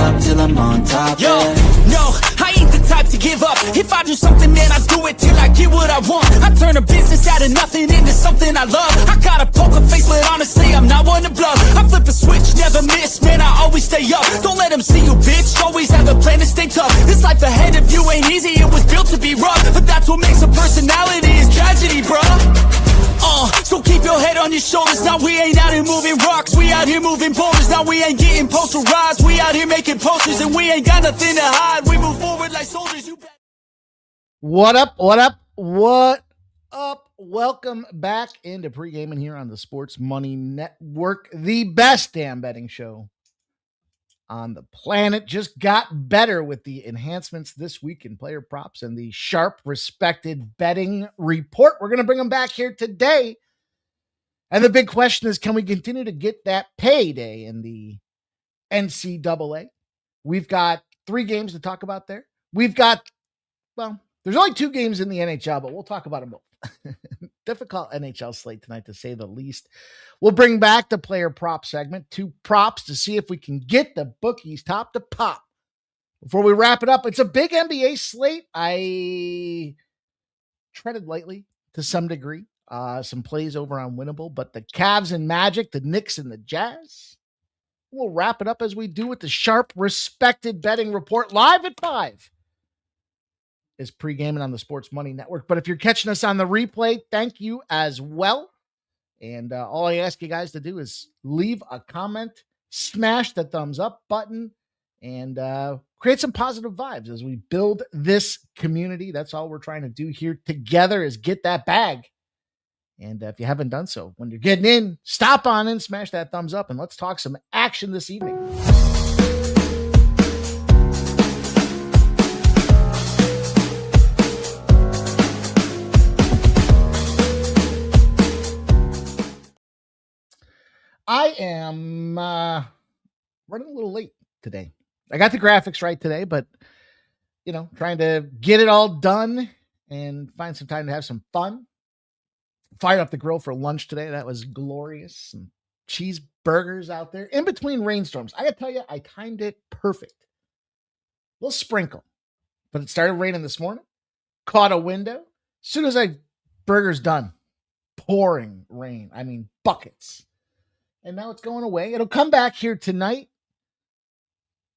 up till I'm on top. Yo, no, I ain't the type to give up. If I do something, man, I do it till I get what I want. I turn a business out of nothing into something I love. I got a poker face, but honestly, I'm not one to bluff. I flip a switch, never miss, man, I always stay up. Don't let them see you, bitch, always have a plan to stay tough. This life ahead of you ain't easy, it was built to be rough. But that's what makes a personality, is tragedy, bruh. So keep your head on your shoulders. Now we ain't out here moving rocks, we out here moving boulders. Now we ain't getting posterized, we out here making posters. And we ain't got nothing to hide, we move forward like soldiers. What up, what up, what up? Welcome back into Pregaming here on the Sports Money Network, the best damn betting show on the planet. Just got better with the enhancements this week in player props and the sharp, respected betting report. We're going to bring them back here today. And the big question is, can we continue to get that payday in the NCAA? We've got 3 games to talk about there. We've got, well, there's only 2 games in the NHL, but we'll talk about them both. Difficult NHL slate tonight, to say the least. We'll bring back the player prop segment, 2 props to see if we can get the bookies top to pop. Before we wrap it up, it's a big NBA slate. I treaded lightly to some degree. Some plays over on Winnable, but the Cavs and Magic, the Knicks and the Jazz. We'll wrap it up as we do with the sharp, respected betting report live at 5. Is Pregaming on the Sports Money Network. But if you're catching us on the replay, thank you as well. And all I ask you guys to do is leave a comment, smash the thumbs up button, and create some positive vibes as we build this community. That's all we're trying to do here together, is get that bag. And if you haven't done so, when you're getting in, stop on in, smash that thumbs up, and let's talk some action this evening. I am running a little late today. I got the graphics right today, but, you know, trying to get it all done and find some time to have some fun. Fired up the grill for lunch today. That was glorious. Some cheeseburgers out there in between rainstorms. I got to tell you, I timed it perfect. A little sprinkle, but it started raining this morning. Caught a window. As soon as burger's done, pouring rain. I mean, buckets. And now it's going away. It'll come back here tonight.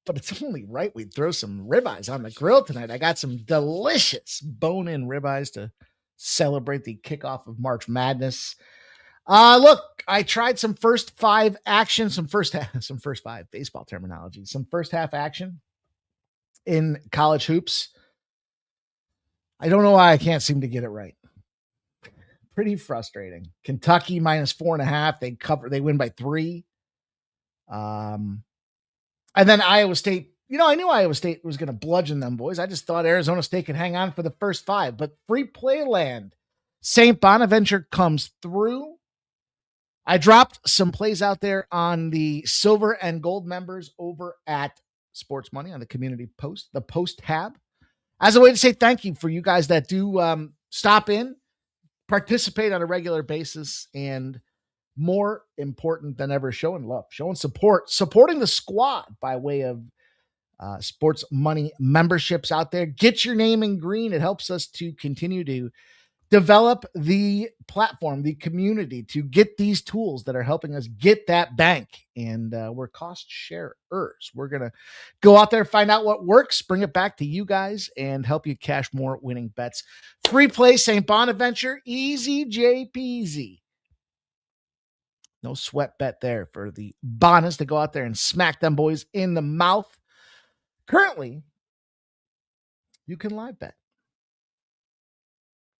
But it's only right we throw some ribeyes on the grill tonight. I got some delicious bone-in ribeyes to celebrate the kickoff of March Madness. Look, I tried some first 5 action, some first 5 baseball terminology, some first half action in college hoops. I don't know why I can't seem to get it right. Pretty frustrating. Kentucky minus 4.5. They win by 3. And then Iowa State. You know, I knew Iowa State was going to bludgeon them boys. I just thought Arizona State could hang on for the first 5. But free play land. St. Bonaventure comes through. I dropped some plays out there on the silver and gold members over at Sports Money on the community post, the post tab, as a way to say thank you for you guys that do stop in, participate on a regular basis, and more important than ever, showing love, showing support, supporting the squad by way of Sports Money memberships out there. Get your name in green. It helps us to continue to develop the platform, the community, to get these tools that are helping us get that bank. And we're cost sharers. We're going to go out there, find out what works, bring it back to you guys, and help you cash more winning bets. Free play, St. Bonaventure, easy JPZ. No sweat bet there for the Bonas to go out there and smack them boys in the mouth. Currently, you can live bet.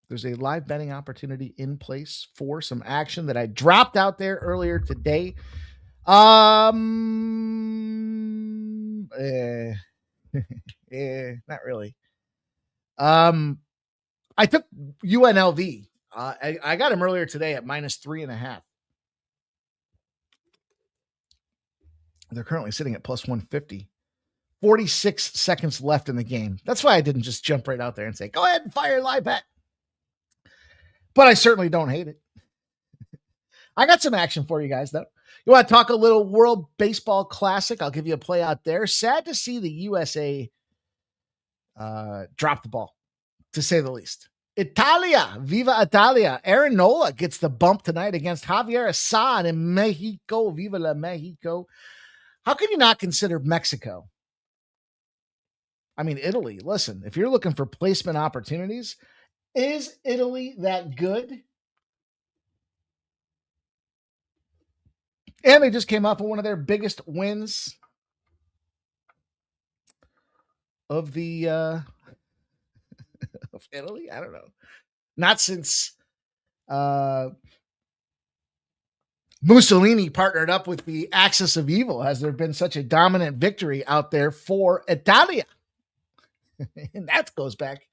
There's a live betting opportunity in place for some action that I dropped out there earlier today. Not really. I took UNLV. I got him earlier today at minus 3.5. They're currently sitting at plus 150. 46 seconds left in the game. That's why I didn't just jump right out there and say, go ahead and fire live bet. But I certainly don't hate it. I got some action for you guys, though. You want to talk a little World Baseball Classic? I'll give you a play out there. Sad to see the USA drop the ball, to say the least. Italia, Viva Italia. Aaron Nola gets the bump tonight against Javier Assad in Mexico. Viva la Mexico. How can you not consider Mexico? I mean, Italy. Listen, if you're looking for placement opportunities, is Italy that good? And they just came off of one of their biggest wins of the of Italy. I don't know. Not since Mussolini partnered up with the Axis of Evil has there been such a dominant victory out there for Italia. And that goes back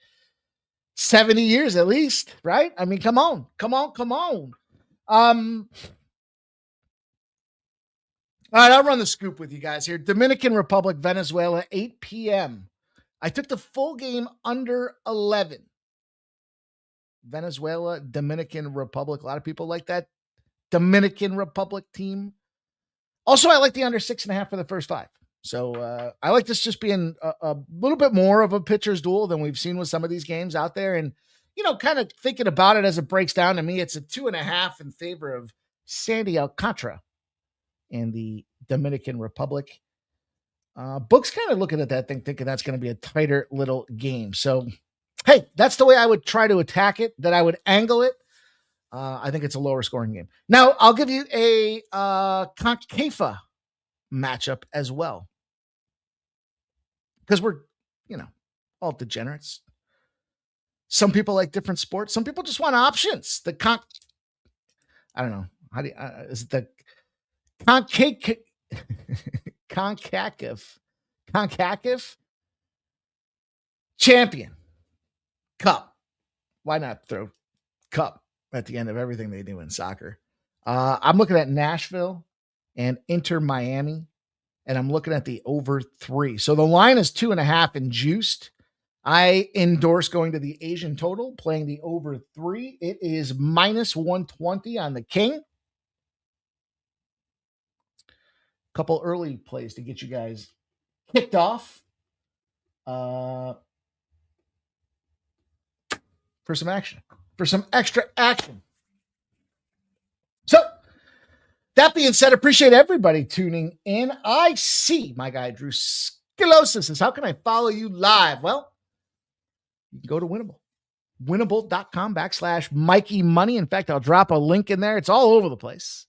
70 years at least, right? I mean, come on. All right, I'll run the scoop with you guys here. Dominican Republic, Venezuela, 8 p.m. I took the full game under 11. Venezuela, Dominican Republic. A lot of people like that Dominican Republic team. Also, I like the under 6.5 for the first 5. So I like this just being a little bit more of a pitcher's duel than we've seen with some of these games out there. And, you know, kind of thinking about it as it breaks down to me, it's a 2.5 in favor of Sandy Alcantara in the Dominican Republic. Book's kind of looking at that thing, thinking that's going to be a tighter little game. So, hey, that's the way I would try to attack it, that I would angle it. I think it's a lower scoring game. Now, I'll give you a CONCACAF matchup as well. Because we're, you know, all degenerates. Some people like different sports. Some people just want options. I don't know. How do you, is it the CONCACAF Champion Cup. Why not throw cup at the end of everything they do in soccer? I'm looking at Nashville and Inter Miami, and I'm looking at the over 3. So the line is 2.5 and juiced. I endorse going to the Asian total, playing the over 3. It is minus 120 on the King. Couple early plays to get you guys kicked off for some action, for some extra action. So, that being said, appreciate everybody tuning in. I see my guy Drew Skilosis says, how can I follow you live? Well, you can go to Winnable. Winnable.com/Mikey Money. In fact, I'll drop a link in there. It's all over the place.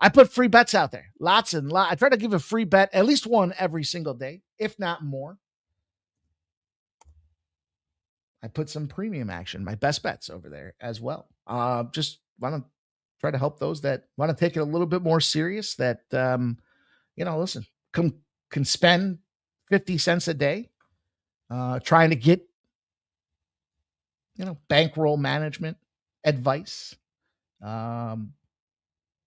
I put free bets out there. Lots and lots. I try to give a free bet, at least one every single day, if not more. I put some premium action, my best bets over there as well. Just want to try to help those that want to take it a little bit more serious, that, listen, can spend 50 cents a day trying to get, bankroll management advice,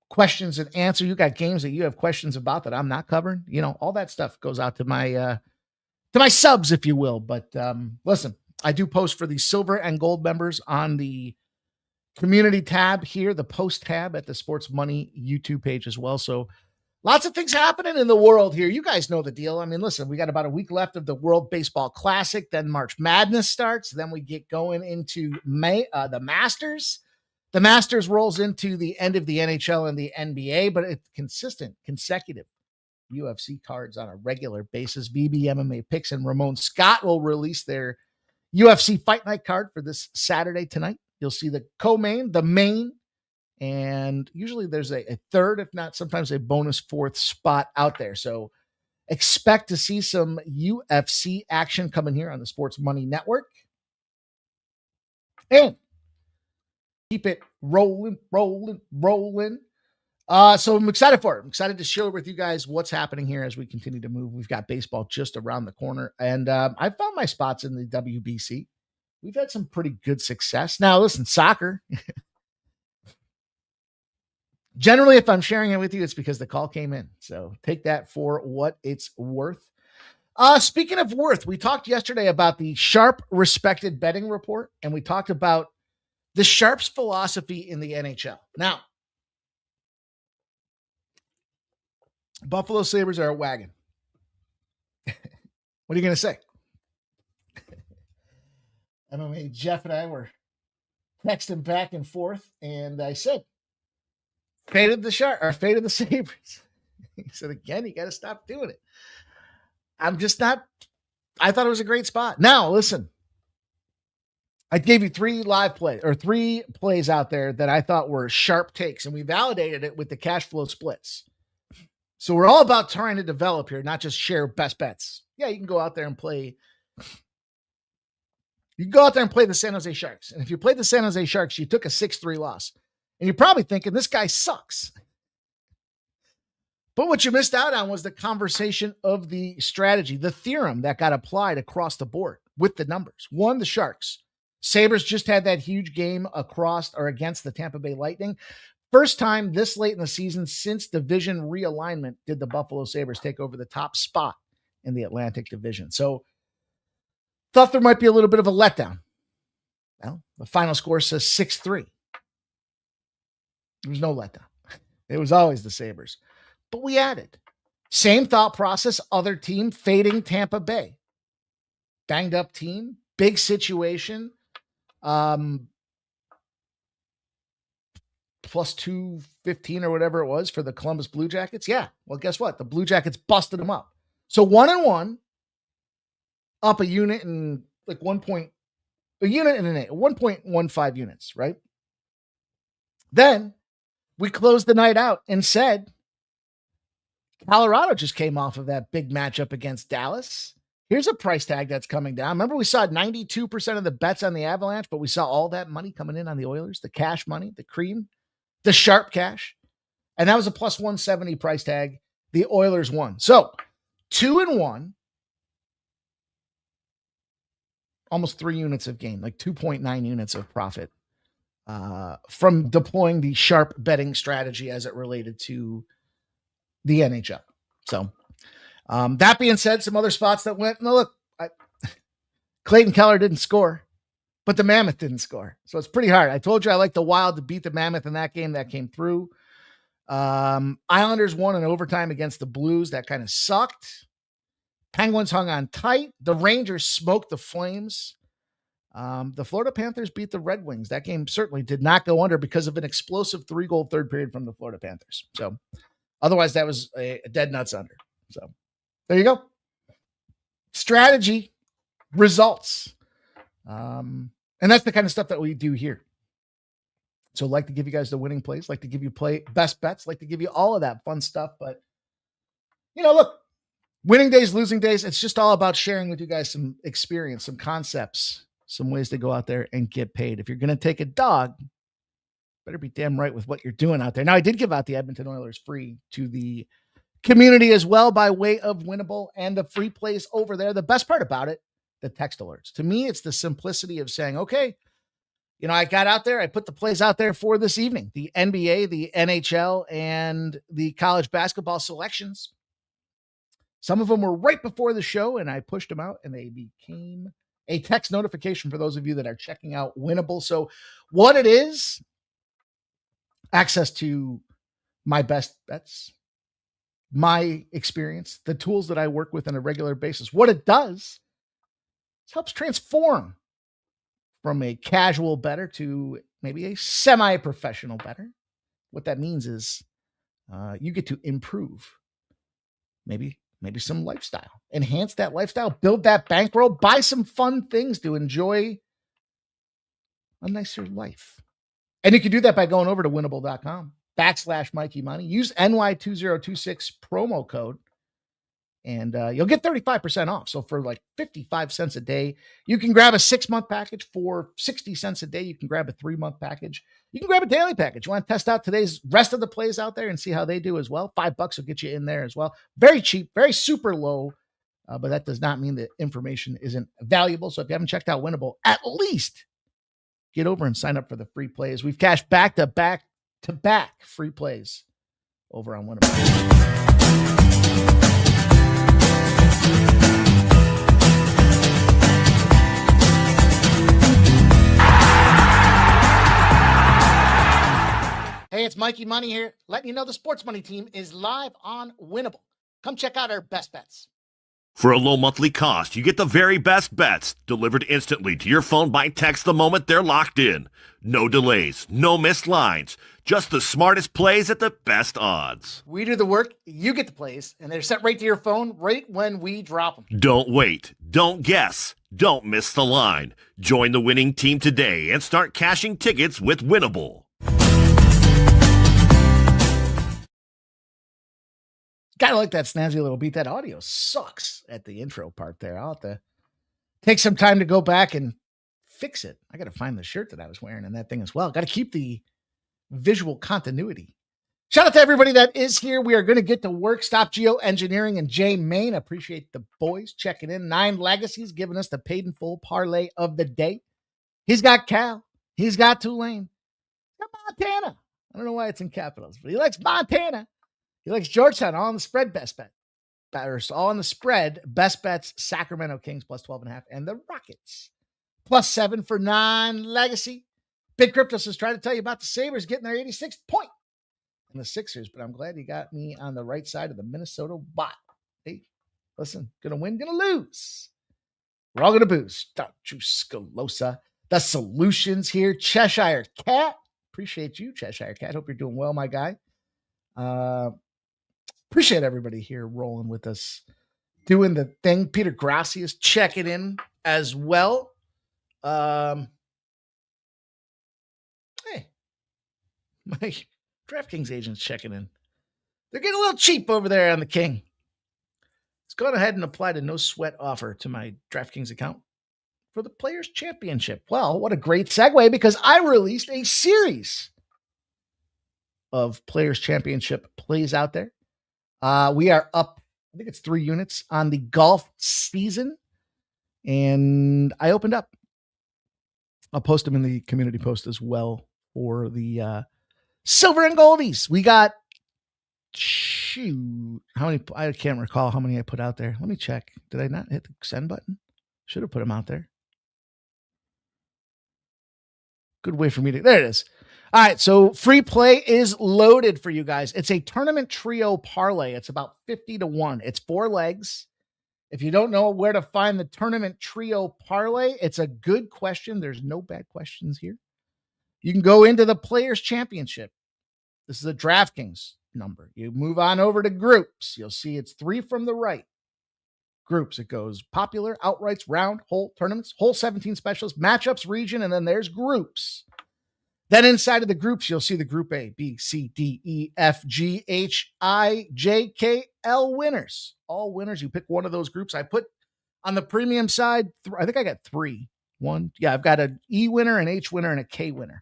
questions and answer. You got games that you have questions about that I'm not covering. All that stuff goes out to my subs, if you will. But listen, I do post for the silver and gold members on the community tab here, the post tab at the Sports Money YouTube page as well. So lots of things happening in the world here. You guys know the deal. I mean, listen, we got about a week left of the World Baseball Classic. Then March Madness starts. Then we get going into May, the Masters. The Masters rolls into the end of the NHL and the NBA, but it's consistent, consecutive UFC cards on a regular basis. BB MMA Picks and Ramon Scott will release their UFC Fight Night card for this Saturday tonight. You'll see the co-main, the main, and usually there's a third, if not sometimes a bonus fourth spot out there. So expect to see some UFC action coming here on the Sports Money Network. And keep it rolling. So I'm excited for it. I'm excited to share with you guys what's happening here as we continue to move. We've got baseball just around the corner. And I found my spots in the WBC. We've had some pretty good success. Now, listen, soccer. Generally, if I'm sharing it with you, it's because the call came in. So take that for what it's worth. Speaking of worth, we talked yesterday about the Sharp Respected Betting Report, and we talked about the Sharps philosophy in the NHL. Now, Buffalo Sabres are a wagon. What are you going to say? I mean, Jeff and I were texting back and forth, and I said, faded the Sabres. He said, again, you got to stop doing it. I'm just not. I thought it was a great spot. Now, listen, I gave you 3 plays out there that I thought were sharp takes, and we validated it with the cash flow splits. So we're all about trying to develop here, not just share best bets. Yeah, you can go out there and play. You can go out there and play the San Jose Sharks. And if you played the San Jose Sharks, you took a 6-3 loss. And you're probably thinking, this guy sucks. But what you missed out on was the conversation of the strategy, the theorem that got applied across the board with the numbers. 1, the Sharks. Sabres just had that huge game against the Tampa Bay Lightning. First time this late in the season since division realignment did the Buffalo Sabres take over the top spot in the Atlantic Division. So thought there might be a little bit of a letdown. Well, the final score says 6-3. There was no letdown. It was always the Sabres. But we added. Same thought process, other team fading Tampa Bay. Banged up team, big situation. Plus 215 or whatever it was for the Columbus Blue Jackets. Yeah. Well, guess what? The Blue Jackets busted them up. So 1-1, up a unit and like 1.15 units, right? Then we closed the night out and said, Colorado just came off of that big matchup against Dallas. Here's a price tag that's coming down. Remember, we saw 92% of the bets on the Avalanche, but we saw all that money coming in on the Oilers, the cash money, the cream, the sharp cash. And that was a plus 170 price tag. The Oilers won. So 2-1, almost 3 units of gain, like 2.9 units of profit from deploying the sharp betting strategy as it related to the NHL. So that being said, some other spots that went, no, look, Clayton Keller didn't score, but the Mammoth didn't score. So it's pretty hard. I told you I like the Wild to beat the Mammoth in that game. That came through. Islanders won in overtime against the Blues. That kind of sucked. Penguins hung on tight. The Rangers smoked the Flames. The Florida Panthers beat the Red Wings. That game certainly did not go under because of an explosive 3-goal third period from the Florida Panthers. So otherwise that was a dead nuts under. So there you go. Strategy, results. And that's the kind of stuff that we do here. So like to give you guys the winning plays, like to give you best bets, like to give you all of that fun stuff. But, look, winning days, losing days, it's just all about sharing with you guys some experience, some concepts, some ways to go out there and get paid. If you're going to take a dog, better be damn right with what you're doing out there. Now, I did give out the Edmonton Oilers free to the community as well by way of Winnable and the free plays over there. The best part about it, the text alerts. To me, it's the simplicity of saying, okay, I got out there, I put the plays out there for this evening, the NBA, the NHL, and the college basketball selections. Some of them were right before the show, and I pushed them out, and they became a text notification for those of you that are checking out Winnable. So what it is, access to my best bets, my experience, the tools that I work with on a regular basis. What it does, it helps transform from a casual bettor to maybe a semi-professional bettor. What that means is you get to improve maybe some lifestyle, enhance that lifestyle, build that bankroll, buy some fun things to enjoy a nicer life. And you can do that by going over to winnable.com/Mikey Money. Use NY2026 promo code and you'll get 35% off. So for like 55 cents a day, you can grab a 6-month package. For 60 cents a day, you can grab a 3-month package. You can grab a daily package. You want to test out today's rest of the plays out there and see how they do as well. $5 will get you in there as well. Very cheap, very super low, but that does not mean that information isn't valuable. So if you haven't checked out Winnable, at least get over and sign up for the free plays. We've cashed back-to-back free plays over on Winnable. Hey, it's Mikey Money here, letting you know the Sports Money team is live on Winnable. Come check out our best bets. For a low monthly cost, you get the very best bets delivered instantly to your phone by text the moment they're locked in. No delays, no missed lines, just the smartest plays at the best odds. We do the work, you get the plays, and they're sent right to your phone right when we drop them. Don't wait, don't guess, don't miss the line. Join the winning team today and start cashing tickets with Winnable. Gotta like that snazzy little beat. That audio sucks at the intro part there. I'll have to take some time to go back and fix it. I got to find the shirt that I was wearing in that thing as well. Got to keep the visual continuity. Shout out to everybody that is here. We are going to get to work. Stop Geo Engineering and Jay Main. Appreciate the boys checking in. 9 Legacies giving us the paid in full parlay of the day. He's got Cal. He's got Tulane. He's got Montana. I don't know why it's in capitals, but he likes Montana. He likes Georgetown, all on the spread best bet. Bettors, all on the spread. Best bets, Sacramento Kings plus 12.5. And the Rockets plus 7 for 9 Legacy. Big Cryptos is trying to tell you about the Sabres getting their 86th point and the Sixers, but I'm glad you got me on the right side of the Minnesota bot. Hey, listen, gonna win, gonna lose. We're all gonna booze. Don't you, Scalosa. The solutions here. Cheshire Cat. Appreciate you, Cheshire Cat. Hope you're doing well, my guy. Appreciate everybody here rolling with us, doing the thing. Peter Grassi is checking in as well. Hey, my DraftKings agent's checking in. They're getting a little cheap over there on the King. Let's go ahead and apply the no sweat offer to my DraftKings account for the Players Championship. Well, what a great segue, because I released a series of Players Championship plays out there. We are up, I think it's 3 units on the golf season. And I opened up. I'll post them in the community post as well for the silver and goldies. We got, how many? I can't recall how many I put out there. Let me check. Did I not hit the send button? Should have put them out there. Good way for me to, there it is. All right, so free play is loaded for you guys. It's a tournament trio parlay. It's about 50-1. It's 4 legs. If you don't know where to find the tournament trio parlay, it's a good question. There's no bad questions here. You can go into the Players Championship. This is a DraftKings number. You move on over to groups. You'll see it's 3 from the right. Groups. It goes popular, outrights, round, whole, tournaments, whole 17 specials, matchups, region, and then there's groups. Then inside of the groups, you'll see the group A, B, C, D, E, F, G, H, I, J, K, L winners. All winners. You pick one of those groups. I put on the premium side, I think I got 3. I've got an E winner, an H winner, and a K winner.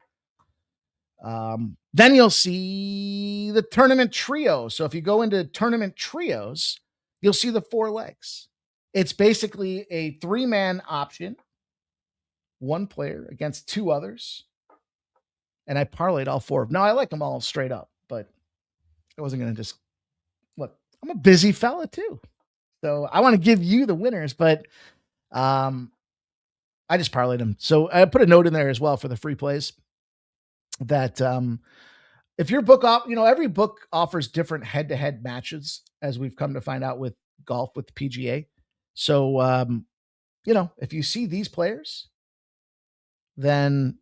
Then you'll see the tournament trio. So if you go into tournament trios, you'll see the 4 legs. It's basically a 3-man option, 1 player against 2 others. And I parlayed all 4 of them. Now, I like them all straight up, but I wasn't going to just, look, I'm a busy fella too. So I want to give you the winners, but I just parlayed them. So I put a note in there as well for the free plays that if your book, every book offers different head-to-head matches, as we've come to find out with golf with the PGA. So, if you see these players, then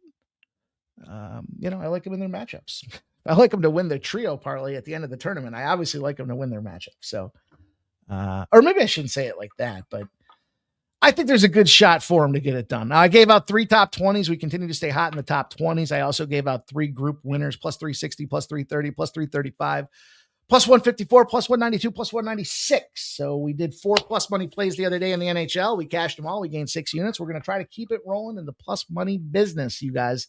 I like them in their matchups. I like them to win the trio parlay at the end of the tournament. I obviously like them to win their matchup. So, or maybe I shouldn't say it like that, but I think there's a good shot for them to get it done. Now, I gave out 3 top 20s. We continue to stay hot in the top 20s. I also gave out 3 group winners, plus 360, plus 330, plus 335, plus 154, plus 192, plus 196. So we did 4 plus money plays the other day in the NHL. We cashed them all. We gained 6 units. We're going to try to keep it rolling in the plus money business, you guys.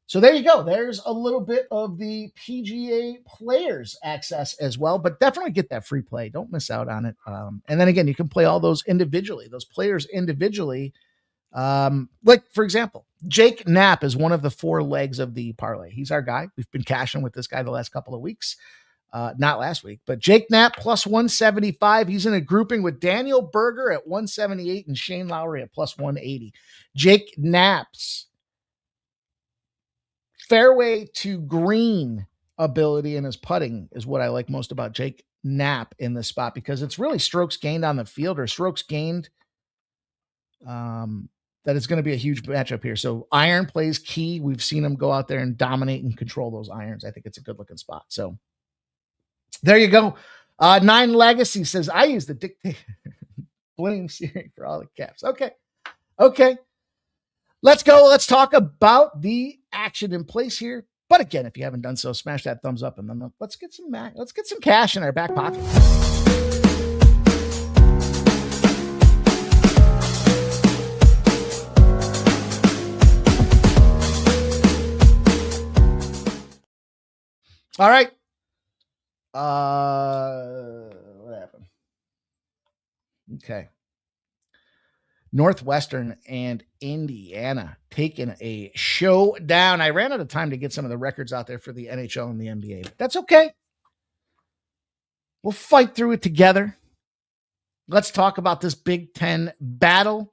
So there you go. There's a little bit of the PGA Players access as well, but definitely get that free play. Don't miss out on it. And then again, you can play all those individually, those players individually. Like, for example, Jake Knapp is one of the 4 legs of the parlay. He's our guy. We've been cashing with this guy the last couple of weeks. Not last week, but Jake Knapp plus 175. He's in a grouping with Daniel Berger at 178 and Shane Lowry at plus 180. Jake Knapp's fairway to green ability and his putting is what I like most about Jake Knapp in this spot, because it's really strokes gained on the field or strokes gained. That is going to be a huge matchup here. So iron plays key. We've seen him go out there and dominate and control those irons. I think it's a good looking spot. So there you go. 9 Legacy says, I use the dictator blame Siri for all the caps. Okay. Let's go. Let's talk about the action in place here. But again, if you haven't done so, smash that thumbs up and then let's get some cash in our back pocket. All right. What happened? Okay. Northwestern and Indiana taking a showdown. I ran out of time to get some of the records out there for the NHL and the NBA, but that's okay. We'll fight through it together. Let's talk about this Big Ten battle.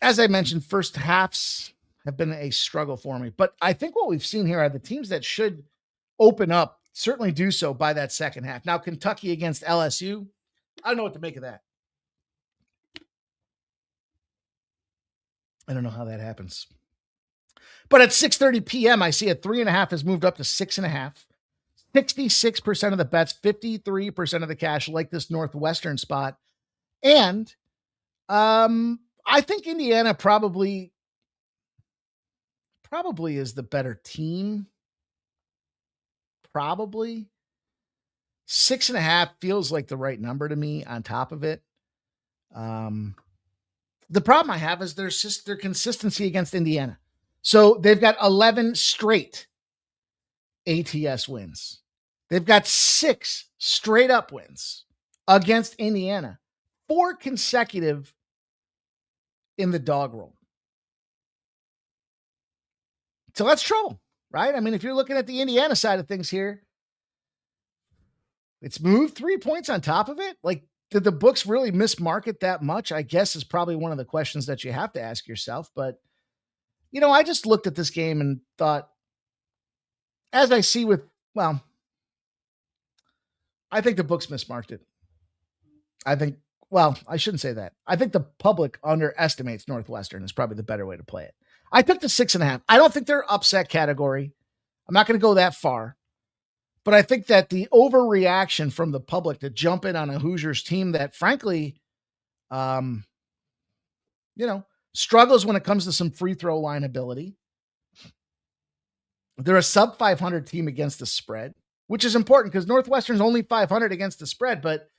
As I mentioned, first halves have been a struggle for me, but I think what we've seen here are the teams that should open up certainly do so by that second half. Now, Kentucky against LSU, I don't know what to make of that. I don't know how that happens. But at 6:30 p.m., I see a 3.5 has moved up to 6.5. 66% of the bets, 53% of the cash like this Northwestern spot. And I think Indiana probably is the better team. Probably 6.5 feels like the right number to me on top of it. The problem I have is their consistency against Indiana. So they've got 11 straight ATS wins. They've got 6 straight up wins against Indiana, 4 consecutive in the dog roll. So that's trouble, right? I mean, if you're looking at the Indiana side of things here, it's moved 3 points on top of it. Like, did the books really mismarket that much? I guess is probably one of the questions that you have to ask yourself. But, I just looked at this game and thought, as I see I think the books mismarked it. I shouldn't say that. I think the public underestimates Northwestern is probably the better way to play it. I took the 6.5. I don't think they're upset category. I'm not going to go that far. But I think that the overreaction from the public to jump in on a Hoosiers team that, frankly, struggles when it comes to some free throw line ability. They're a sub 500 team against the spread, which is important because Northwestern's only 500 against the spread. But,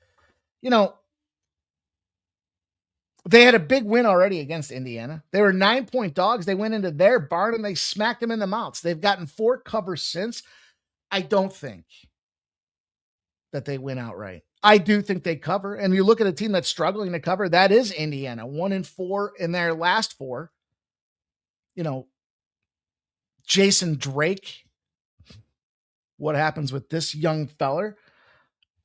they had a big win already against Indiana. They were 9-point dogs. They went into their barn and they smacked them in the mouths. They've gotten 4 covers since. I don't think that they win outright. I do think they cover. And you look at a team that's struggling to cover, that is Indiana, 1-4 in their last 4. Jason Drake. What happens with this young feller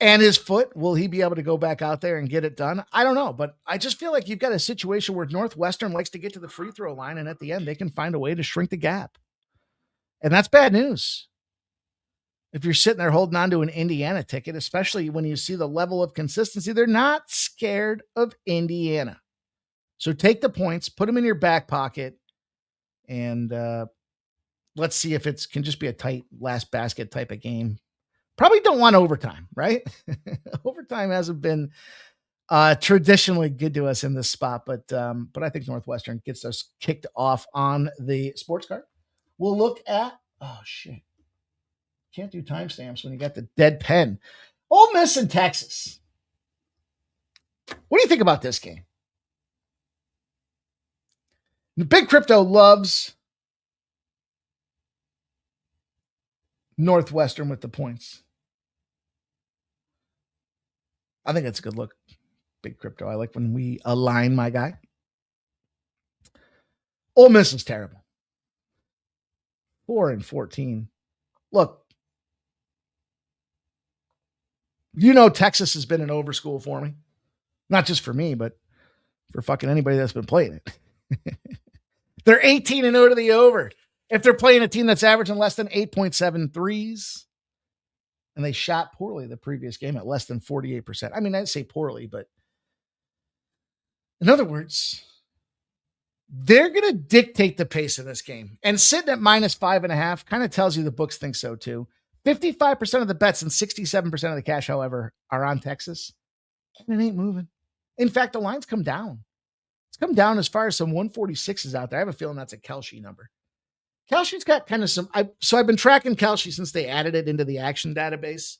and his foot? Will he be able to go back out there and get it done? I don't know, but I just feel like you've got a situation where Northwestern likes to get to the free throw line, and at the end, they can find a way to shrink the gap. And that's bad news. If you're sitting there holding on to an Indiana ticket, especially when you see the level of consistency, they're not scared of Indiana. So take the points, put them in your back pocket, and let's see if it can just be a tight last basket type of game. Probably don't want overtime, right? Overtime hasn't been traditionally good to us in this spot, but I think Northwestern gets us kicked off on the sports card. We'll look at, oh shit. Can't do timestamps when you got the dead pen. Ole Miss and Texas. What do you think about this game? The Big Crypto loves Northwestern with the points. I think that's a good look. Big Crypto. I like when we align, my guy. Ole Miss is terrible. 4-14. Look, Texas has been an over school for me. Not just for me, but for fucking anybody that's been playing it. They're 18-0 to the over. If they're playing a team that's averaging less than 8.7 threes, and they shot poorly the previous game at less than 48%. I mean, I'd say poorly, but in other words, they're going to dictate the pace of this game. And sitting at -5.5 kind of tells you the books think so too. 55% of the bets and 67% of the cash, however, are on Texas. And it ain't moving. In fact, the line's come down. It's come down as far as some 146s out there. I have a feeling that's a Kalshi number. Kalshi's got kind of some, so I've been tracking Kalshi since they added it into the action database.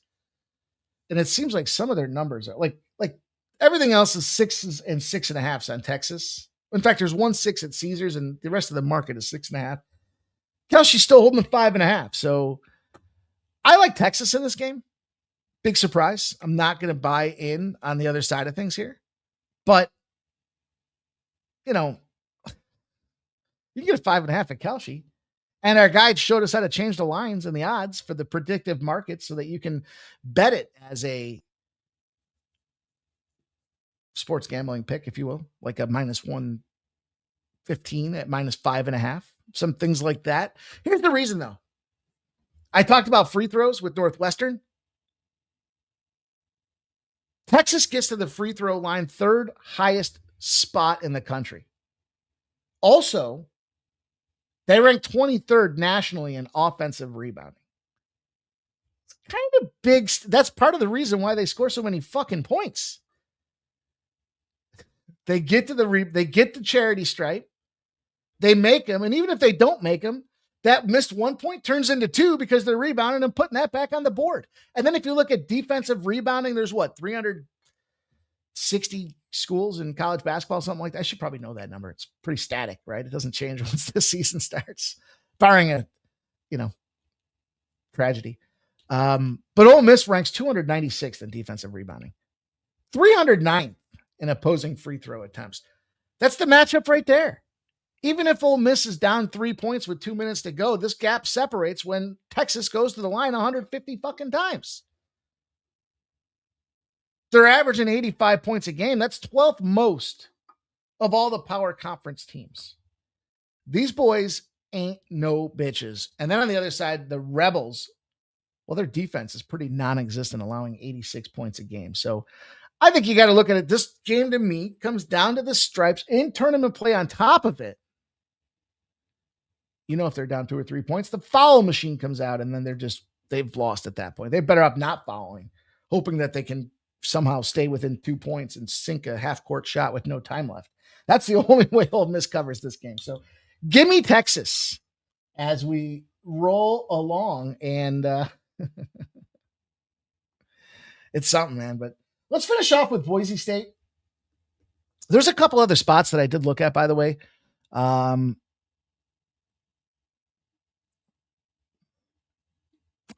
And it seems like some of their numbers are like everything else is 6s and 6.5s on Texas. In fact, there's 1 6 at Caesars and the rest of the market is 6.5. Kalshi's still holding the 5.5. So I like Texas in this game. Big surprise. I'm not going to buy in on the other side of things here. But, you know, you can get a 5.5 at Kalshi. And our guide showed us how to change the lines and the odds for the predictive market so that you can bet it as a sports gambling pick, if you will, like a -115 at -5.5, some things like that. Here's the reason, though. I talked about free throws with Northwestern. Texas gets to the free throw line, 3rd highest spot in the country. Also, they rank 23rd nationally in offensive rebounding. It's kind of big. That's part of the reason why they score so many fucking points. They get to they get the charity stripe. They make them. And even if they don't make them, that missed 1 point turns into 2 because they're rebounding and putting that back on the board. And then if you look at defensive rebounding, there's 360 schools in college basketball, something like that. I should probably know that number. It's pretty static, right? It doesn't change once the season starts, barring a, tragedy. But Ole Miss ranks 296th in defensive rebounding, 309th in opposing free throw attempts. That's the matchup right there. Even if Ole Miss is down 3 points with 2 minutes to go, this gap separates when Texas goes to the line 150 fucking times. They're averaging 85 points a game. That's 12th most of all the power conference teams. These boys ain't no bitches. And then on the other side, the Rebels, well, their defense is pretty non-existent, allowing 86 points a game. So I think you got to look at it. This game to me comes down to the stripes in tournament play on top of it. If they're down 2 or 3 points, the foul machine comes out and then they've lost at that point. They're better off not fouling, hoping that they can somehow stay within 2 points and sink a half-court shot with no time left. That's the only way Ole Miss covers this game. So give me Texas as we roll along. And it's something, man. But let's finish off with Boise State. There's a couple other spots that I did look at, by the way.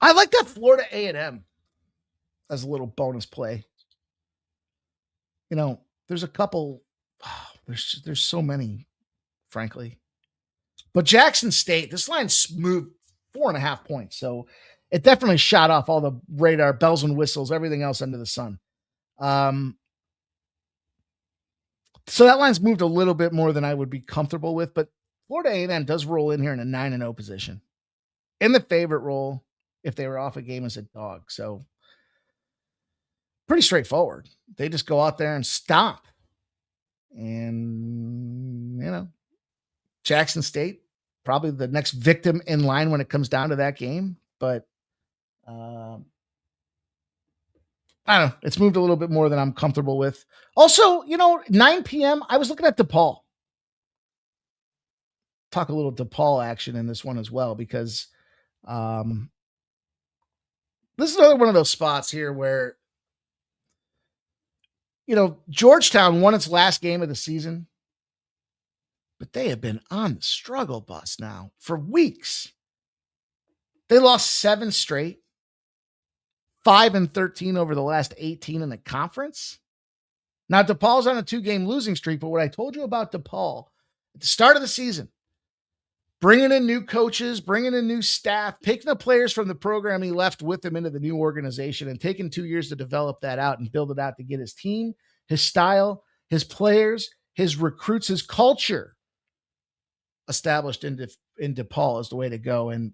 I like that Florida A&M as a little bonus play. There's a couple. There's so many, frankly. But Jackson State, this line's moved 4.5 points. So it definitely shot off all the radar, bells and whistles, everything else under the sun. So that line's moved a little bit more than I would be comfortable with. But Florida A&M does roll in here in a 9-0 position. In the favorite role, if they were off a game as a dog. So pretty straightforward. They just go out there and stomp. And, Jackson State, probably the next victim in line when it comes down to that game. But I don't know. It's moved a little bit more than I'm comfortable with. Also, 9 p.m., I was looking at DePaul. Talk a little DePaul action in this one as well, because this is another one of those spots here where, Georgetown won its last game of the season, but they have been on the struggle bus now for weeks. They lost 7 straight, 5-13 over the last 18 in the conference. Now, DePaul's on a 2-game losing streak, but what I told you about DePaul at the start of the season, bringing in new coaches, bringing in new staff, taking the players from the program he left with him into the new organization and taking 2 years to develop that out and build it out to get his team, his style, his players, his recruits, his culture established into in DePaul is the way to go. And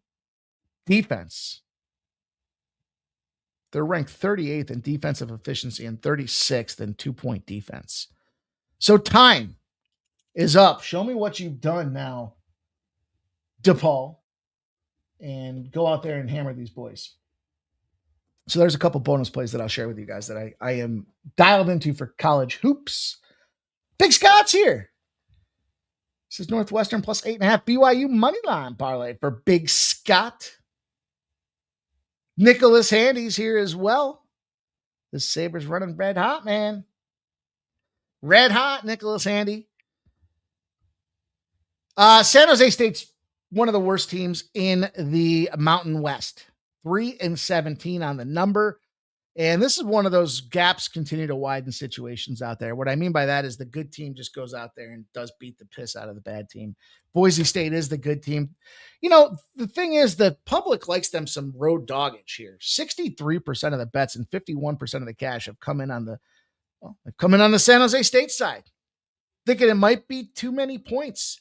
defense, they're ranked 38th in defensive efficiency and 36th in 2-point defense. So time is up. Show me what you've done now, DePaul, and go out there and hammer these boys. So there's a couple bonus plays that I'll share with you guys that I am dialed into for college hoops. Big Scott's here. This is Northwestern plus 8.5 BYU money line parlay for Big Scott. Nicholas Handy's here as well. The Sabres running red hot, man. Red hot, Nicholas Handy. San Jose State's one of the worst teams in the Mountain West. 3-17 on the number. And this is one of those gaps continue to widen situations out there. What I mean by that is the good team just goes out there and does beat the piss out of the bad team. Boise State is the good team. You know, the thing is the public likes them some road doggage here. 63% of the bets and 51% of the cash have come in on the San Jose State side. Thinking it might be too many points.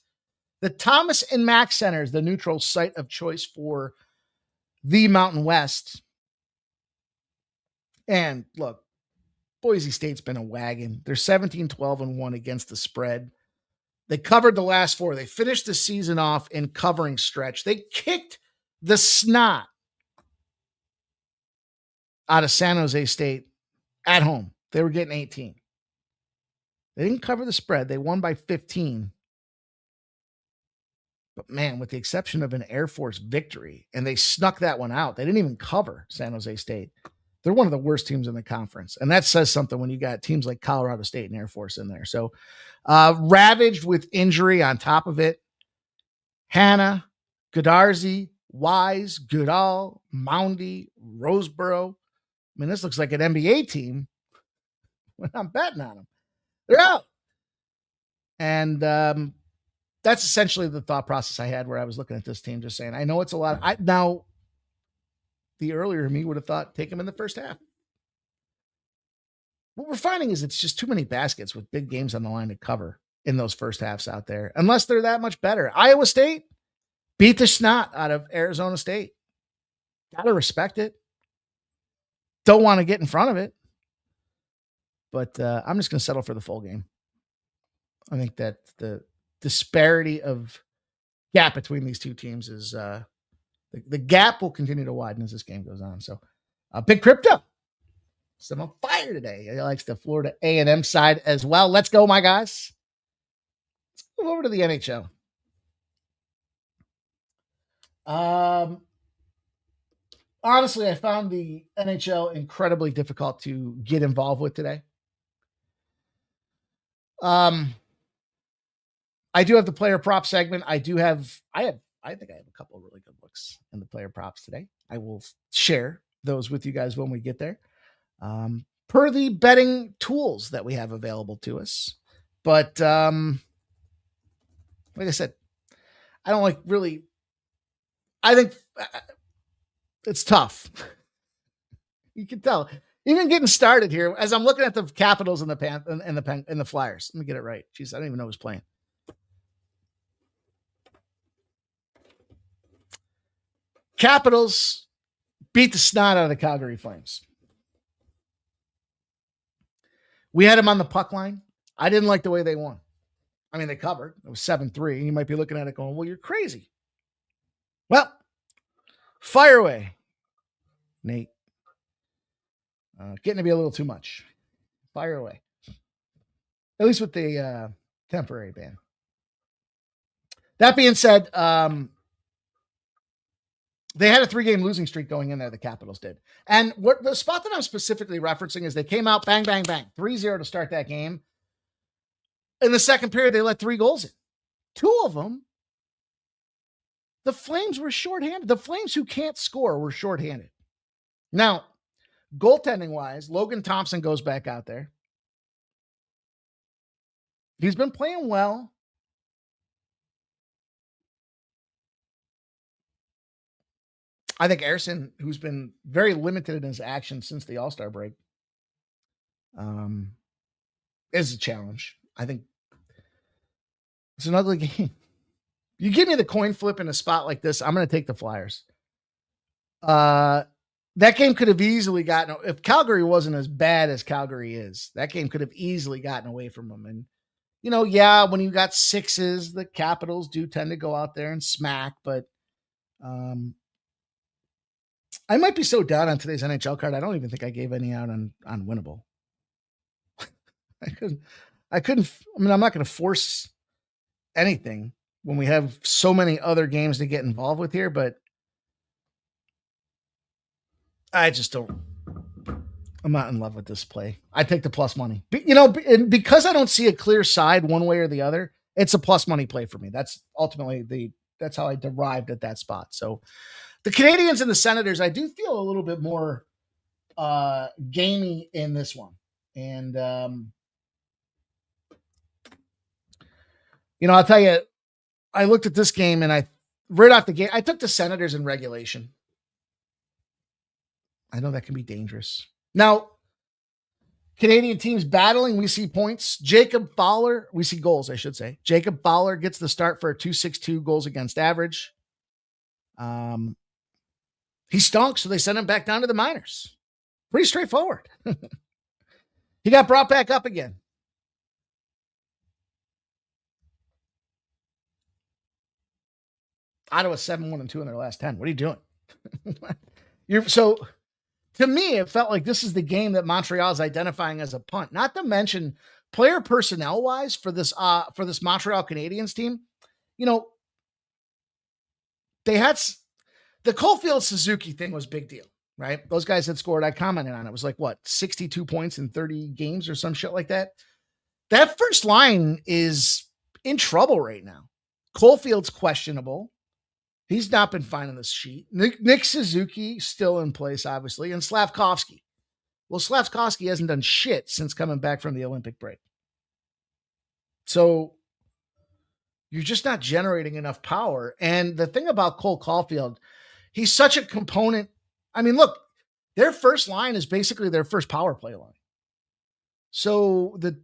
The Thomas and Mack Center is the neutral site of choice for the Mountain West. And look, Boise State's been a wagon. They're 17-12-1 against the spread. They covered the last 4. They finished the season off in covering stretch. They kicked the snot out of San Jose State at home. They were getting 18. They didn't cover the spread. They won by 15. But man, with the exception of an Air Force victory, and they snuck that one out. They didn't even cover San Jose State. They're one of the worst teams in the conference. And that says something when you got teams like Colorado State and Air Force in there. So ravaged with injury on top of it. Hannah, Godarzi, Wise, Goodall, Moundy, Roseboro. I mean, this looks like an NBA team when I'm betting on them. They're out. And that's essentially the thought process I had where I was looking at this team, just saying, I know it's a lot. Now, the earlier me would have thought take them in the first half. What we're finding is it's just too many baskets with big games on the line to cover in those first halves out there, unless they're that much better. Iowa State beat the snot out of Arizona State. Got to respect it. Don't want to get in front of it. But I'm just going to settle for the full game. I think that the disparity of gap between these two teams is the gap will continue to widen as this game goes on. So big crypto. Some on fire today. He likes the Florida A&M side as well. Let's go, my guys. Let's move over to the NHL. Honestly, I found the NHL incredibly difficult to get involved with today. I do have the player prop segment. I think I have a couple of really good looks in the player props today. I will share those with you guys when we get there. Per the betting tools that we have available to us. But like I said, I don't like really, I think it's tough. You can tell. Even getting started here, as I'm looking at the Capitals and the Flyers. Let me get it right. Jeez, I don't even know who's playing. Capitals beat the snot out of the Calgary Flames. We had them on the puck line. I didn't like the way they won. I mean, they covered. It was 7-3. And you might be looking at it going, well, you're crazy. Well, fire away, Nate. Getting to be a little too much. Fire away. At least with the temporary ban. That being said, they had a 3-game losing streak going in there, the Capitals did. And what the spot that I'm specifically referencing is they came out, bang, bang, bang, 3-0 to start that game. In the second period, they let 3 goals in. 2 of them, the Flames were shorthanded. The Flames who can't score were shorthanded. Now, goaltending-wise, Logan Thompson goes back out there. He's been playing well. I think Ersson, who's been very limited in his action since the All-Star break, is a challenge. I think it's an ugly game. You give me the coin flip in a spot like this, I'm going to take the Flyers. That game could have easily gotten, if Calgary wasn't as bad as Calgary is, that game could have easily gotten away from them. And, when you got sixes, the Capitals do tend to go out there and smack, but I might be so down on today's NHL card. I don't even think I gave any out on winnable. I couldn't, I'm not going to force anything when we have so many other games to get involved with here, but I just don't. I'm not in love with this play. I take the plus money. And because I don't see a clear side one way or the other, it's a plus money play for me. That's ultimately that's how I derived at that spot. So the Canadiens and the Senators, I do feel a little bit more gamey in this one. And, I'll tell you, I looked at this game and right off the gate, I took the Senators in regulation. I know that can be dangerous. Now, Canadian teams battling, we see points. Jacob Fowler, we see goals, I should say. Jacob Fowler gets the start for a 2.62 goals against average. He stunk, so they sent him back down to the minors. Pretty straightforward. He got brought back up again. Ottawa 7-1-2 in their last 10. What are you doing? To me, it felt like this is the game that Montreal is identifying as a punt. Not to mention player personnel wise for this Montreal Canadiens team. They had the Caulfield Suzuki thing was big deal, right? Those guys had scored. I commented on it. It was like 62 points in 30 games or some shit like that. That first line is in trouble right now. Caulfield's questionable. He's not been finding this sheet. Nick Suzuki still in place, obviously, and Slavkovsky. Well, Slavkovsky hasn't done shit since coming back from the Olympic break. So you're just not generating enough power. And the thing about Cole Caulfield, he's such a component. I mean, look, their first line is basically their first power play line. So the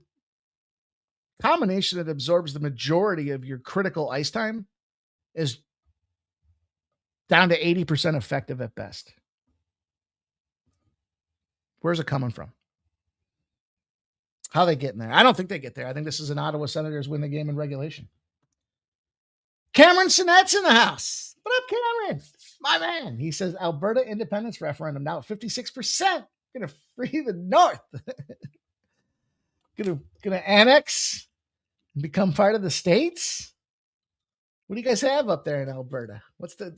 combination that absorbs the majority of your critical ice time is down to 80% effective at best. Where's it coming from? How are they getting there? I don't think they get there. I think this is an Ottawa Senators win the game in regulation. Cameron Sinet's in the house. What up, Cameron? My man. He says Alberta independence referendum now at 56%. Gonna free the North. gonna annex and become part of the states. What do you guys have up there in Alberta?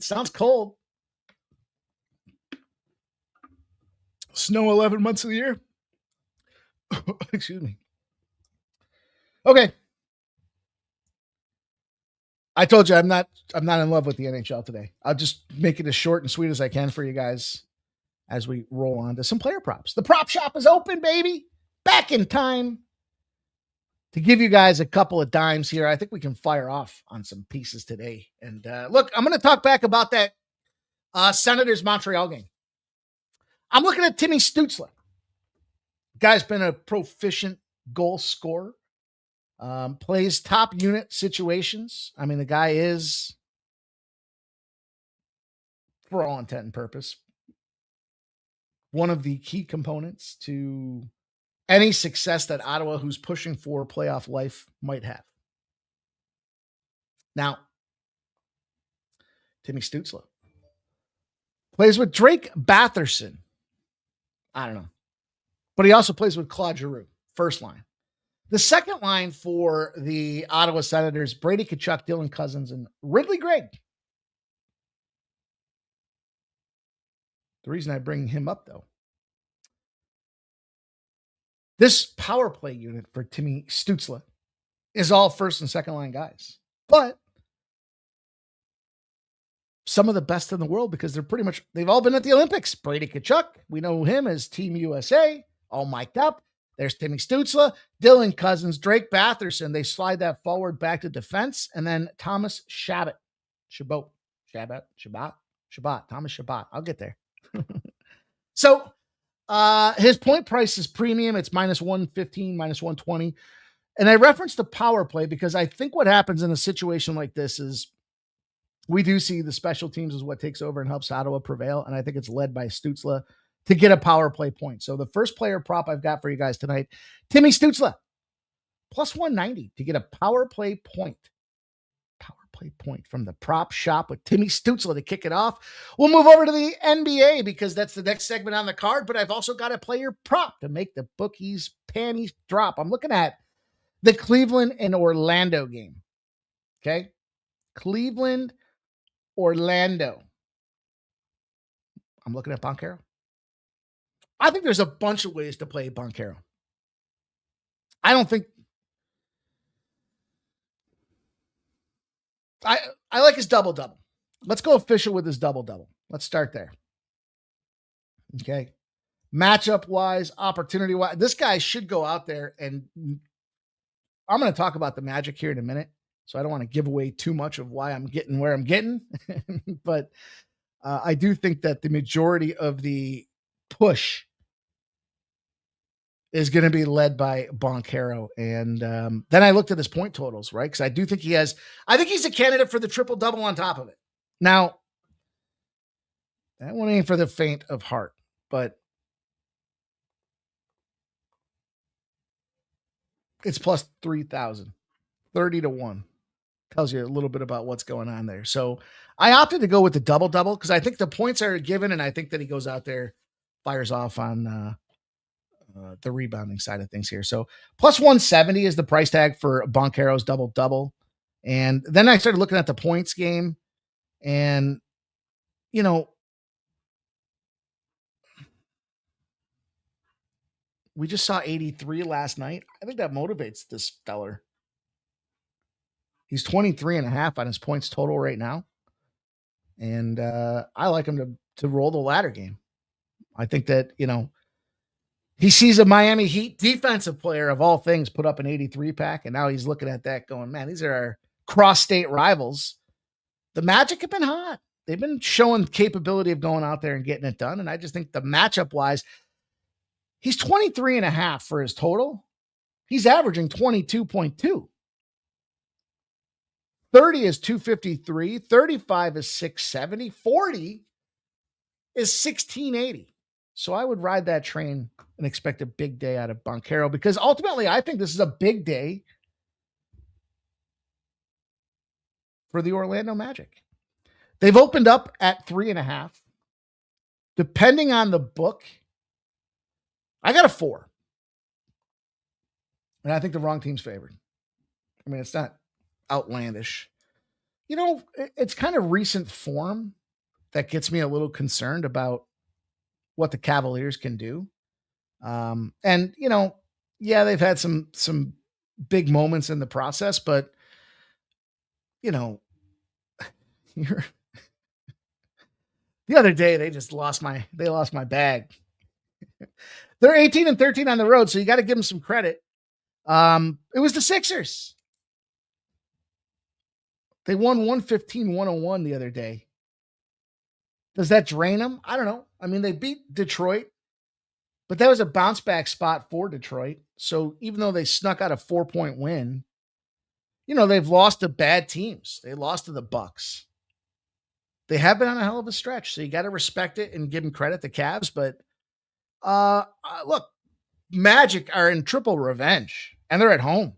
Sounds cold. Snow 11 months of the year. Excuse me. Okay. I told you I'm not in love with the NHL today. I'll just make it as short and sweet as I can for you guys as we roll on to some player props. The prop shop is open, baby. Back in time to give you guys a couple of dimes here. I think we can fire off on some pieces today. And look, I'm going to talk back about that Senators Montreal game. I'm looking at Timmy Stützle. Guy's been a proficient goal scorer. Plays top unit situations. I mean, the guy is, for all intent and purpose, one of the key components to any success that Ottawa, who's pushing for playoff life, might have. Now, Timmy Stützle plays with Drake Batherson. I don't know. But he also plays with Claude Giroux, first line. The second line for the Ottawa Senators, Brady Tkachuk, Dylan Cousins, and Ridley Gregg. The reason I bring him up, though, this power play unit for Timmy Stützle is all first and second line guys. But some of the best in the world because they've all been at the Olympics. Brady Tkachuk, we know him as Team USA, all mic'd up. There's Timmy Stützle, Dylan Cousins, Drake Batherson. They slide that forward back to defense. And then Thomas Chabot. Thomas Chabot. I'll get there. So his point price is premium. It's minus 115, minus 120. And I referenced the power play because I think what happens in a situation like this is we do see the special teams is what takes over and helps Ottawa prevail. And I think it's led by Stützle to get a power play point. So the first player prop I've got for you guys tonight, Timmy Stützle, plus 190 to get a power play point. Power play point from the prop shop with Timmy Stützle to kick it off. We'll move over to the NBA because that's the next segment on the card, but I've also got a player prop to make the bookies' panties drop. I'm looking at the Cleveland and Orlando game. Okay? Cleveland, Orlando. I'm looking at Banchero. I think there's a bunch of ways to play Banchero. I don't think I like his double-double. Let's go official with his double-double. Let's start there. Okay. Matchup-wise, opportunity-wise, this guy should go out there, and I'm going to talk about the Magic here in a minute, so I don't want to give away too much of why I'm getting where I'm getting. But I do think that the majority of the push is going to be led by Banchero. And then I looked at his point totals, right? Because I do think I think he's a candidate for the triple-double on top of it. Now, that one ain't for the faint of heart, but it's plus 3,000, 30 to 1. Tells you a little bit about what's going on there. So I opted to go with the double-double because I think the points are given, and I think that he goes out there, fires off on the rebounding side of things here. So plus 170 is the price tag for Banchero's double-double. And then I started looking at the points game, and, you know, we just saw 83 last night. I think that motivates this feller. He's 23.5 on his points total right now. And I like him to roll the ladder game. I think that, you know, he sees a Miami Heat defensive player of all things put up an 83 pack. And now he's looking at that going, man, these are our cross-state rivals. The Magic have been hot. They've been showing capability of going out there and getting it done. And I just think the matchup-wise, he's 23.5 for his total. He's averaging 22.2. 30 is 253. 35 is 670. 40 is 1680. So I would ride that train and expect a big day out of Banchero because ultimately I think this is a big day for the Orlando Magic. They've opened up at 3.5. Depending on the book, I got a 4. And I think the wrong team's favored. I mean, it's not outlandish. You know, it's kind of recent form that gets me a little concerned about what the Cavaliers can do. And, you know, yeah, they've had some big moments in the process, but, you know, the other day they lost my bag. They're 18-13 on the road, so you got to give them some credit. It was the Sixers. They won 115-101 the other day. Does that drain them? I don't know. I mean, they beat Detroit, but that was a bounce back spot for Detroit. So even though they snuck out a 4-point win, you know, they've lost to bad teams. They lost to the Bucks. They have been on a hell of a stretch. So you got to respect it and give them credit, the Cavs. But look, Magic are in triple revenge and they're at home.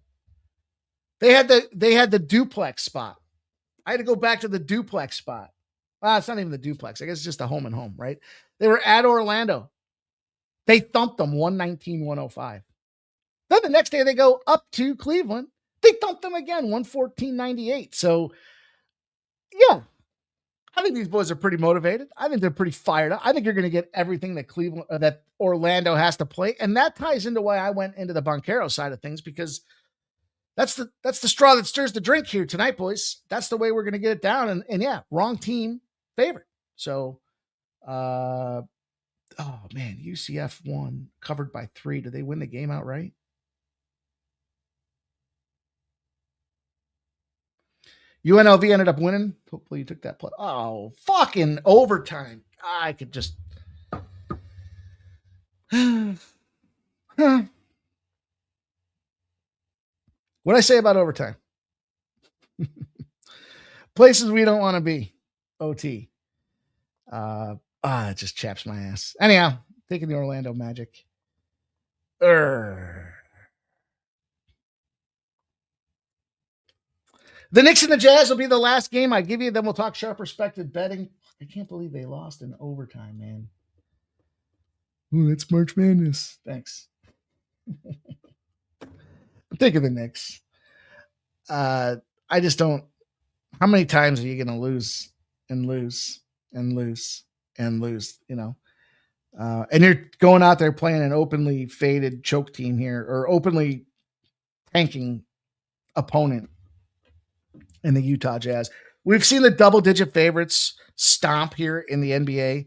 They had the duplex spot. I had to go back to the duplex spot. Well, it's not even the duplex. I guess it's just a home and home, right? They were at Orlando. They thumped them 119-105. Then the next day they go up to Cleveland. They thumped them again 114-98. So, yeah, I think these boys are pretty motivated. I think they're pretty fired up. I think you're going to get everything that Orlando has to play. And that ties into why I went into the Banchero side of things, because that's the straw that stirs the drink here tonight, boys. That's the way we're going to get it down. And yeah, wrong team favorite. So, oh man, UCF won, covered by 3. Did they win the game outright? UNLV ended up winning. Hopefully you took that play. Oh, fucking overtime. I could just. What'd I say about overtime? Places we don't want to be. OT. It just chaps my ass. Anyhow, taking the Orlando Magic. The Knicks and the Jazz will be the last game I give you. Then we'll talk sharp respected betting. I can't believe they lost in overtime, man. Oh, that's March Madness. Thanks. I'm thinking the Knicks. I just don't. How many times are you going to lose and lose and lose and lose? You know, and you're going out there playing an openly faded choke team here, or openly tanking opponent in the Utah Jazz. We've seen the double-digit favorites stomp here in the NBA.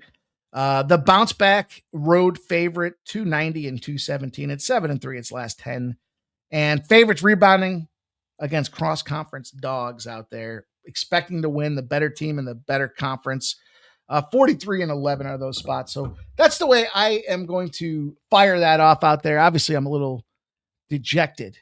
The bounce back road favorite 290 and 217. It's 7-3. Its last 10, and favorites rebounding against cross-conference dogs out there, expecting to win, the better team in the better conference. 43 and 11 are those spots. So that's the way I am going to fire that off out there. Obviously, I'm a little dejected.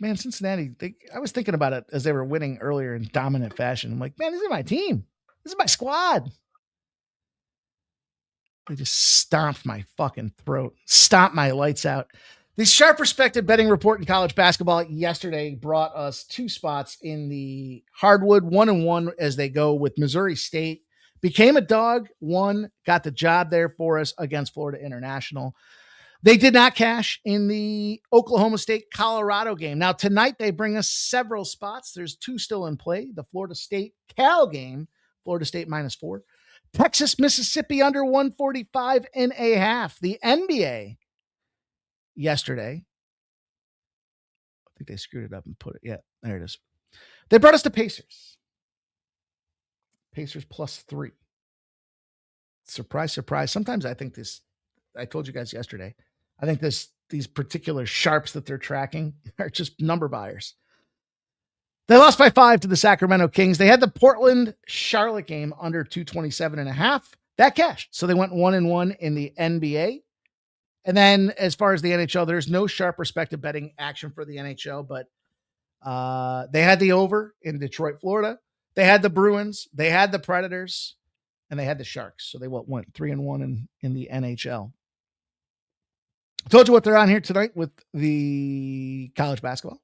Man, Cincinnati, I was thinking about it as they were winning earlier in dominant fashion. I'm like, man, this is my team. This is my squad. They just stomped my fucking throat, stomped my lights out. The sharp respected betting report in college basketball yesterday brought us 2 spots in the hardwood, 1-1 as they go with Missouri State. Became a dog, won, got the job there for us against Florida International. They did not cash in the Oklahoma State-Colorado game. Now, tonight they bring us several spots. There's 2 still in play. The Florida State-Cal game, Florida State -4. Texas-Mississippi under 145.5. The NBA yesterday. I think they screwed it up and put it. Yeah, there it is. They brought us the Pacers. Pacers +3. Surprise, surprise. Sometimes I think this, I told you guys yesterday, I think these particular sharps that they're tracking are just number buyers. They lost by 5 to the Sacramento Kings. They had the Portland-Charlotte game under 227.5. That cashed. So they went 1-1 in the NBA. And then as far as the NHL, there's no sharp respective betting action for the NHL, but they had the over in Detroit, Florida. They had the Bruins. They had the Predators. And they had the Sharks. So they went 3-1 in the NHL. I told you what they're on here tonight with the college basketball.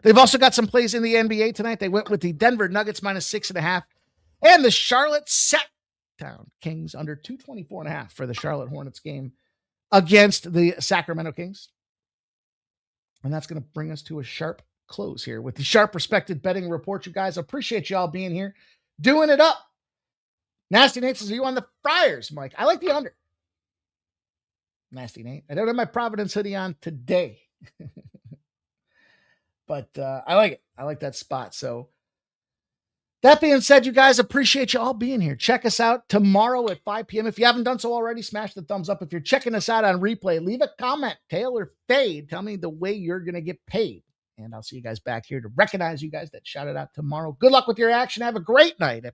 They've also got some plays in the NBA tonight. They went with the Denver Nuggets -6.5 and the Charlotte Sacktown Kings under 224.5 for the Charlotte Hornets game against the Sacramento Kings. And that's going to bring us to a sharp close here with the sharp respected betting report. You guys, appreciate y'all being here, doing it up. Nasty Nate says, are you on the Friars, Mike? I like the under. Nasty Nate. I don't have my Providence hoodie on today. But I like it. I like that spot. So that being said, you guys, appreciate you all being here. Check us out tomorrow at 5 p.m. If you haven't done so already, smash the thumbs up. If you're checking us out on replay, leave a comment, tail or fade. Tell me the way you're going to get paid. And I'll see you guys back here to recognize you guys that shouted out tomorrow. Good luck with your action. Have a great night.